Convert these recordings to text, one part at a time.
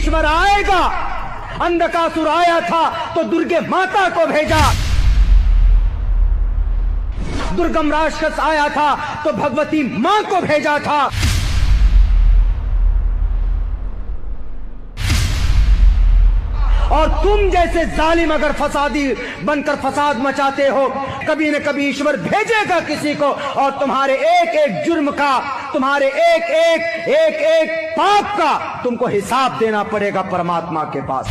ईश्वर आएगा। अंधकासुर आया था तो दुर्गे माता को भेजा, दुर्गम राक्षस आया था तो भगवती मां को भेजा था। और तुम जैसे जालिम अगर फसादी बनकर फसाद मचाते हो, कभी न कभी ईश्वर भेजेगा किसी को, और तुम्हारे एक एक जुर्म का, तुम्हारे एक एक पाप का तुमको हिसाब देना पड़ेगा परमात्मा के पास।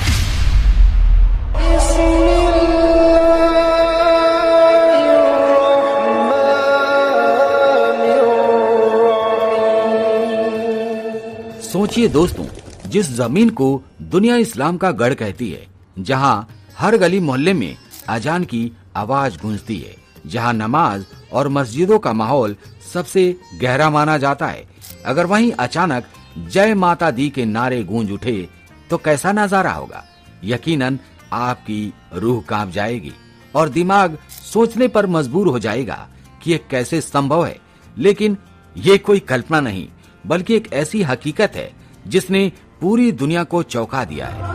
सोचिए दोस्तों, जिस जमीन को दुनिया इस्लाम का गढ़ कहती है, जहां हर गली मोहल्ले में अजान की आवाज गूंजती है, जहां नमाज और मस्जिदों का माहौल सबसे गहरा माना जाता है, अगर वहीं अचानक जय माता दी के नारे गूंज उठे तो कैसा नजारा होगा। यकीनन आपकी रूह कांप जाएगी और दिमाग सोचने पर मजबूर हो जाएगा कि ये कैसे संभव है। लेकिन ये कोई कल्पना नहीं, बल्कि एक ऐसी हकीकत है जिसने पूरी दुनिया को चौंका दिया है।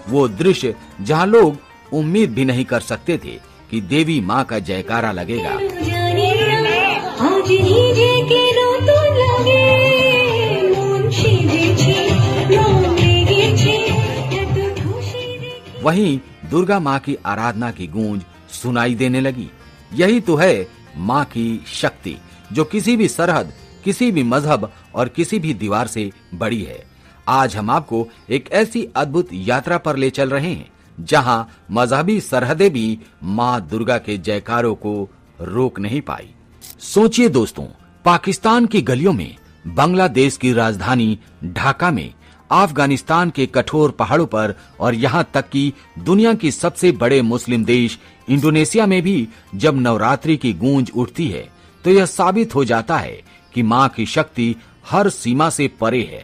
वो दृश्य जहां लोग उम्मीद भी नहीं कर सकते थे कि देवी मां का जयकारा लगेगा। वहीं दुर्गा मां की आराधना की गूंज सुनाई देने लगी। यही तो है मां की शक्ति, जो किसी भी सरहद, किसी भी मजहब और किसी भी दीवार से बड़ी है। आज हम आपको एक ऐसी अद्भुत यात्रा पर ले चल रहे हैं जहां मजहबी सरहदें भी मां दुर्गा के जयकारों को रोक नहीं पाई। सोचिए दोस्तों, पाकिस्तान की गलियों में, बांग्लादेश की राजधानी ढाका में, अफगानिस्तान के कठोर पहाड़ों पर और यहाँ तक कि दुनिया की सबसे बड़े मुस्लिम देश इंडोनेशिया में भी जब नवरात्रि की गूंज उठती है तो यह साबित हो जाता है कि मां की शक्ति हर सीमा से परे है।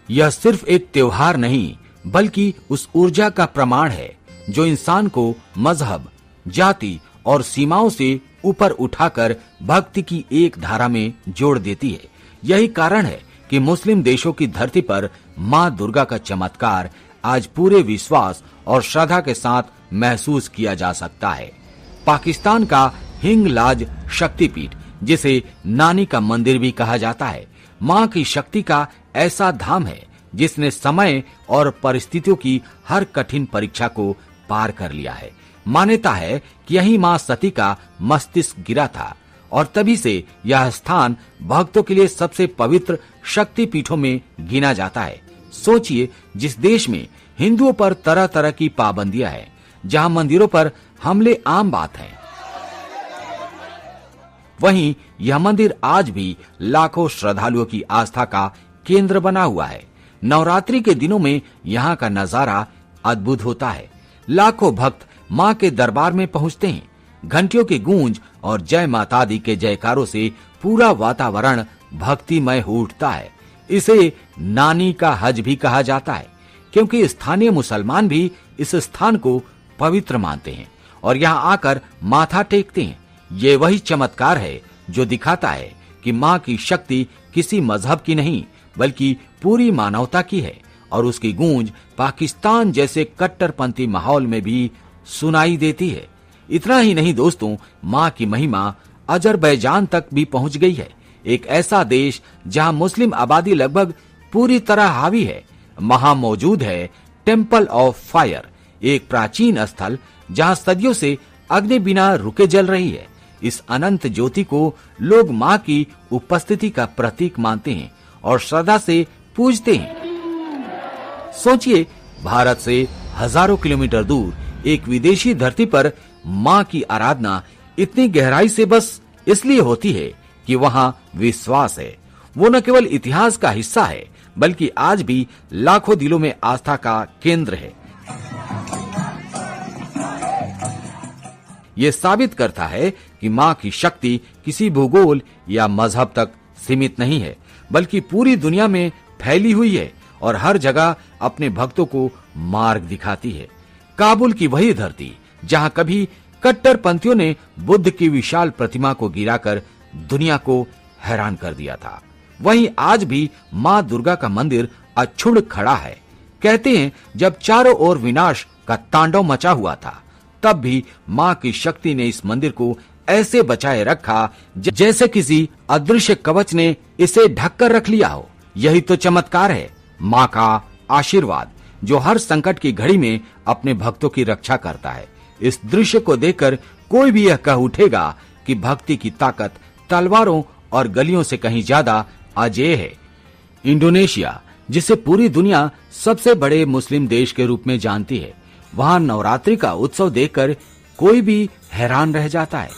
यह सिर्फ एक त्योहार नहीं, बल्कि उस ऊर्जा का प्रमाण है जो इंसान को मजहब, जाति और सीमाओं से ऊपर उठाकर भक्ति की एक धारा में जोड़ देती है। यही कारण है कि मुस्लिम देशों की धरती पर मां दुर्गा का चमत्कार आज पूरे विश्वास और श्रद्धा के साथ महसूस किया जा सकता है। पाकिस्तान का हिंगलाज शक्तिपीठ, जिसे नानी का मंदिर भी कहा जाता है, मां की शक्ति का ऐसा धाम है जिसने समय और परिस्थितियों की हर कठिन परीक्षा को पार कर लिया है। मान्यता है कि यही मां सती का मस्तिष्क गिरा था और तभी से यह स्थान भक्तों के लिए सबसे पवित्र शक्तिपीठों में गिना जाता है। सोचिए, जिस देश में हिंदुओं पर तरह तरह की पाबंदियां हैं, जहां मंदिरों पर हमले आम बात है, वहीं यह मंदिर आज भी लाखों श्रद्धालुओं की आस्था का केंद्र बना हुआ है। नवरात्रि के दिनों में यहाँ का नजारा अद्भुत होता है। लाखों भक्त मां के दरबार में पहुंचते हैं। घंटियों की गूंज और जय माता दी के जयकारों से पूरा वातावरण भक्तिमय हो उठता है। इसे नानी का हज भी कहा जाता है, क्योंकि स्थानीय मुसलमान भी इस स्थान को पवित्र मानते हैं और यहाँ आकर माथा टेकते हैं। ये वही चमत्कार है जो दिखाता है कि मां की शक्ति किसी मजहब की नहीं, बल्कि पूरी मानवता की है और उसकी गूंज पाकिस्तान जैसे कट्टरपंथी माहौल में भी सुनाई देती है। इतना ही नहीं दोस्तों, मां की महिमा अजरबैजान तक भी पहुंच गई है, एक ऐसा देश जहां मुस्लिम आबादी लगभग पूरी तरह हावी है। वहां मौजूद है टेम्पल ऑफ फायर, एक प्राचीन स्थल जहां सदियों से अग्नि बिना रुके जल रही है। इस अनंत ज्योति को लोग मां की उपस्थिति का प्रतीक मानते हैं और श्रद्धा से पूजते हैं। सोचिए, भारत से हजारों किलोमीटर दूर एक विदेशी धरती पर मां की आराधना इतनी गहराई से बस इसलिए होती है कि वहां विश्वास है। वो न केवल इतिहास का हिस्सा है, बल्कि आज भी लाखों दिलों में आस्था का केंद्र है। ये साबित करता है कि मां की शक्ति किसी भूगोल या मजहब तक सीमित नहीं है, बल्कि पूरी दुनिया में फैली हुई है और हर जगह अपने भक्तों को मार्ग दिखाती है। काबुल की वही धरती जहां कभी कट्टरपंथियों ने बुद्ध की विशाल प्रतिमा को गिराकर दुनिया को हैरान कर दिया था। वहीं आज भी माँ दुर्गा का मंदिर अक्षुण्ण खड़ा है। कहते हैं जब चारों ओर विनाश का तांडव मचा हुआ था, तब भी माँ की शक्ति ने इस मंदिर को ऐसे बचाए रखा जैसे किसी अदृश्य कवच ने इसे ढककर रख लिया हो। यही तो चमत्कार है, माँ का आशीर्वाद जो हर संकट की घड़ी में अपने भक्तों की रक्षा करता है। इस दृश्य को देखकर कोई भी यह कह उठेगा कि भक्ति की ताकत तलवारों और गलियों से कहीं ज्यादा अजेय है। इंडोनेशिया, जिसे पूरी दुनिया सबसे बड़े मुस्लिम देश के रूप में जानती है, वहां नवरात्रि का उत्सव देखकर कोई भी हैरान रह जाता है।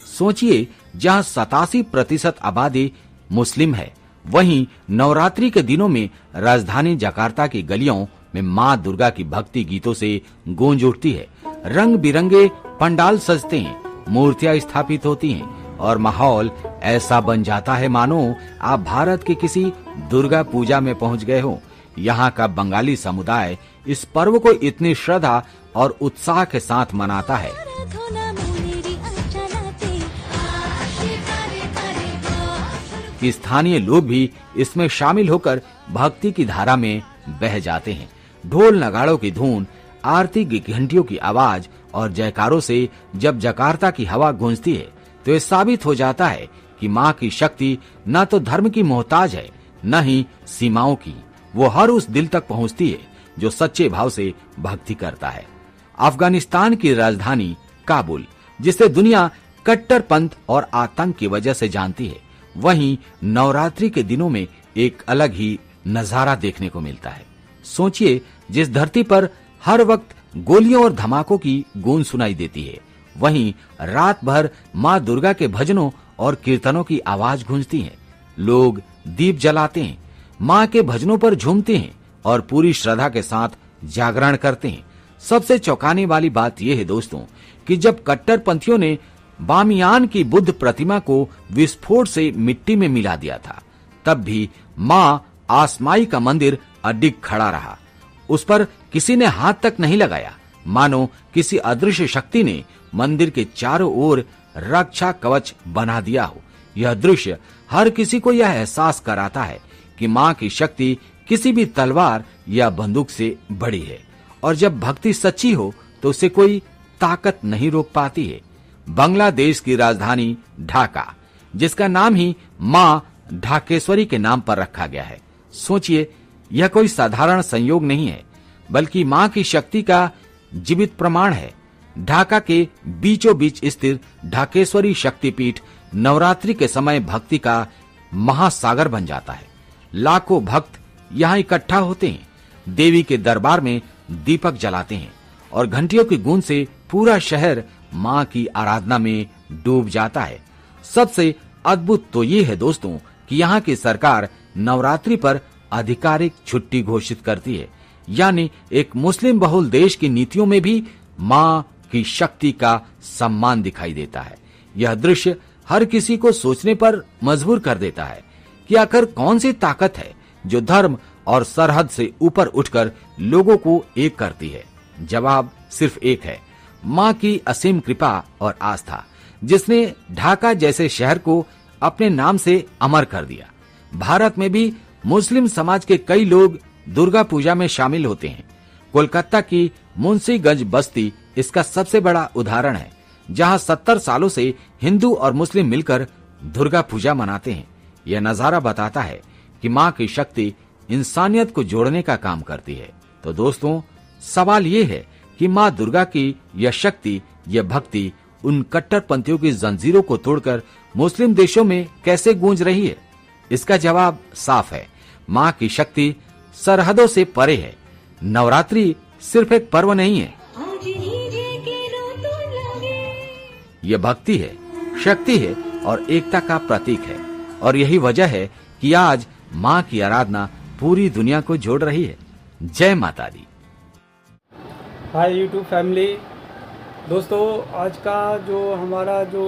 सोचिए, जहां 87% आबादी मुस्लिम है, वहीं नवरात्रि के दिनों में राजधानी जकार्ता की गलियों में माँ दुर्गा की भक्ति गीतों से गूंज उठती है। रंग बिरंगे पंडाल सजते हैं, मूर्तियां स्थापित होती हैं और माहौल ऐसा बन जाता है मानो आप भारत के किसी दुर्गा पूजा में पहुंच गए हो। यहाँ का बंगाली समुदाय इस पर्व को इतनी श्रद्धा और उत्साह के साथ मनाता है कि स्थानीय लोग भी इसमें शामिल होकर भक्ति की धारा में बह जाते हैं। ढोल नगाड़ों की धुन, आरती की घंटियों की आवाज और जयकारों से जब जकार्ता की हवा गूंजती है, तो ये साबित हो जाता है कि माँ की शक्ति न तो धर्म की मोहताज है, न ही सीमाओं की। वो हर उस दिल तक पहुँचती है जो सच्चे भाव से भक्ति करता है। अफगानिस्तान की राजधानी काबुल, जिसे दुनिया कट्टरपंथ और आतंक की वजह से जानती है, वहीं नवरात्रि के दिनों में एक अलग ही नजारा देखने को मिलता है। सोचिए, जिस धरती पर हर वक्त गोलियों और धमाकों की गूंज सुनाई देती है, वहीं रात भर माँ दुर्गा के भजनों और कीर्तनों की आवाज गूंजती है। लोग दीप जलाते हैं, माँ के भजनों पर झूमते हैं और पूरी श्रद्धा के साथ जागरण करते हैं। सबसे चौंकाने वाली बात यह है दोस्तों कि जब कट्टरपंथियों ने बामियान की बुद्ध प्रतिमा को विस्फोट से मिट्टी में मिला दिया था, तब भी माँ आसमाई का मंदिर अडिग खड़ा रहा। उस पर किसी ने हाथ तक नहीं लगाया, मानो किसी अदृश्य शक्ति ने मंदिर के चारों ओर रक्षा कवच बना दिया हो। यह दृश्य हर किसी को यह एहसास कराता है कि माँ की शक्ति किसी भी तलवार या बंदूक से बड़ी है, और जब भक्ति सच्ची हो तो उसे कोई ताकत नहीं रोक पाती है। बांग्लादेश की राजधानी ढाका, जिसका नाम ही माँ ढाकेश्वरी के नाम पर रखा गया है। सोचिए, यह कोई साधारण संयोग नहीं है, बल्कि माँ की शक्ति का जीवित प्रमाण है। ढाका के बीचों बीच स्थित ढाकेश्वरी शक्तिपीठ नवरात्रि के समय भक्ति का महासागर बन जाता है। लाखों भक्त यहाँ इकट्ठा होते हैं, देवी के दरबार में दीपक जलाते हैं और घंटियों की गूंज से पूरा शहर माँ की आराधना में डूब जाता है। सबसे अद्भुत तो ये है दोस्तों कि यहाँ की सरकार नवरात्रि पर आधिकारिक छुट्टी घोषित करती है, यानी एक मुस्लिम बहुल देश की नीतियों में भी माँ की शक्ति का सम्मान दिखाई देता है। यह दृश्य हर किसी को सोचने पर मजबूर कर देता है कि आखिर कौन सी ताकत है जो धर्म और सरहद से ऊपर उठकर लोगों को एक करती है। जवाब सिर्फ एक है, माँ की असीम कृपा और आस्था, जिसने ढाका जैसे शहर को अपने नाम से अमर कर दिया। भारत में भी मुस्लिम समाज के कई लोग दुर्गा पूजा में शामिल होते हैं। कोलकाता की मुंशीगंज बस्ती इसका सबसे बड़ा उदाहरण है, जहां 70 सालों से हिंदू और मुस्लिम मिलकर दुर्गा पूजा मनाते हैं। यह नजारा बताता है कि माँ की शक्ति इंसानियत को जोड़ने का काम करती है। तो दोस्तों, सवाल ये है कि माँ दुर्गा की यह शक्ति, यह भक्ति उन कट्टरपंथियों की जंजीरों को तोड़कर मुस्लिम देशों में कैसे गूंज रही है? इसका जवाब साफ है, माँ की शक्ति सरहदों से परे है। नवरात्रि सिर्फ एक पर्व नहीं है, यह भक्ति है, शक्ति है और एकता का प्रतीक है। और यही वजह है कि आज माँ की आराधना पूरी दुनिया को जोड़ रही है। जय माता दी। हाय यूट्यूब फैमिली, दोस्तों आज का जो हमारा जो